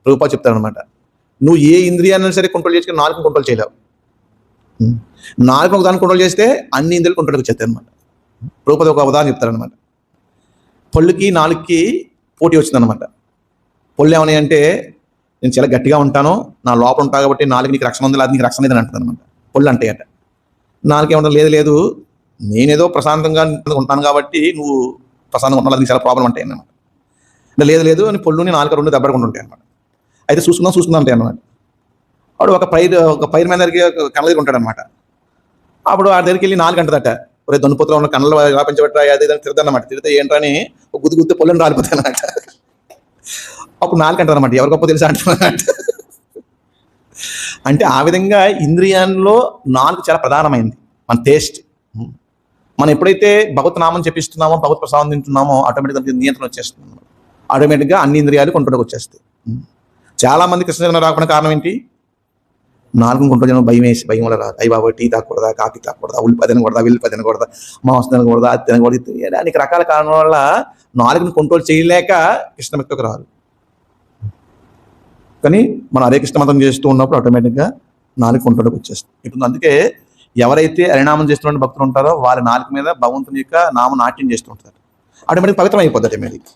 ప్రభుపాద చెప్తారనమాట. నువ్వు ఏ ఇంద్రియాన్ని సరే కంట్రోల్ చేసుకుని నాలుగుని కంట్రోల్ చేయలేవు. నాలుగు ఒక దాన్ని కంట్రోల్ చేస్తే అన్ని ఇంద్రియాలు కంట్రోల్కి వచ్చేస్తాయి అనమాట. ప్రభుపాద ఒక ఉదాహరణ చెప్తారనమాట. పళ్ళుకి నాలుగుకి పోటీ వచ్చిందనమాట. పళ్ళు ఏమని అంటే, నేను చాలా గట్టిగా ఉంటాను, నా లోపల ఉంటాను కాబట్టి నాలుగు నీకు రక్షణ ఉంది, లేదా నీకు రక్షణ లేదని అంటుంది అనమాట. పళ్ళు అంటే అట. నాలుగు ఏమన్నా లేదు లేదు, నేనేదో ప్రశాంతంగా ఉంటాను కాబట్టి నువ్వు ప్రశాంతంగా ఉండాలి, నీకు చాలా ప్రాబ్లం ఉంటాయి అన్నమాట. లేదు లేదు అని పళ్ళుని నాలుగు రెండు దెబ్బకుండా ఉంటాయి అనమాట. అయితే చూసుకుందాం ఉంటాయి అన్నమాట. వాడు ఒక పైరు మీద దగ్గరికి కళ్ళ దగ్గర ఉంటాడు అనమాట. అప్పుడు ఆ దగ్గరికి వెళ్ళి నాలుగు అంటదట, ఒరే దొన్నుపోతులో ఉన్న కళ్ళలో వ్యాపించబెట్టా అది తిడతానమాట. తిడితే ఏంటని ఒక గుద్దు పొల్లని రాలిపోతాయి అనమాట. అప్పుడు నాలుగు అంటారు అనమాట, ఎవరి గొప్ప తెలుసా అంటున్నమాట. అంటే ఆ విధంగా ఇంద్రియాల్లో నాలుగు చాలా ప్రధానమైంది. మన టేస్ట్, మనం ఎప్పుడైతే భగవత్ నామం చెప్పిస్తున్నామో, భగవత్ ప్రసాదం తింటున్నామో ఆటోమేటిక్గా నియంత్రణ వచ్చేస్తుంది. ఆటోమేటిక్గా అన్ని ఇంద్రియాలు కంట్రోల్కి వచ్చేస్తాయి. చాలా మంది కృష్ణ రాకుండా కారణం ఏంటి? నాలుగు కంట్రోల్ చేయడం భయం వల్ల రాదు. అయ్యి బాబా టీ తాగకూడదా, కాఫీ తాగకూడదా, ఉల్లిపాయ తినకూడదా, వెల్లిపాయ తినకూడదా, మాంసం తినకూడదా, అది తినకూడదు, అనేక రకాల కారణాల వల్ల నాలుగుని కంట్రోల్ చేయలేక కృష్ణ భక్తికి రాదు. కానీ మనం హరే కృష్ణ మతం చేస్తూ ఉన్నప్పుడు ఆటోమేటిక్గా నాలుగు కంట్రోల్కి వచ్చేస్తుంది. ఇప్పుడు అందుకే ఎవరైతే హరినామం చేస్తున్న భక్తులు ఉంటారో వాళ్ళ నాలుగు మీద భగవంతుని యొక్క నామ నాట్యం చేస్తూ ఉంటారు. ఆటోమేటిక్ పవిత్రం అయిపోతుంది ఆటోమేటిక్.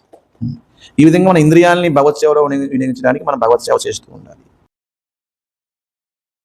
ఈ విధంగా మన ఇంద్రియాలని భగవత్ సేవలో వినియోగించడానికి మనం భగవత్ సేవ చేస్తూ ఉండాలి.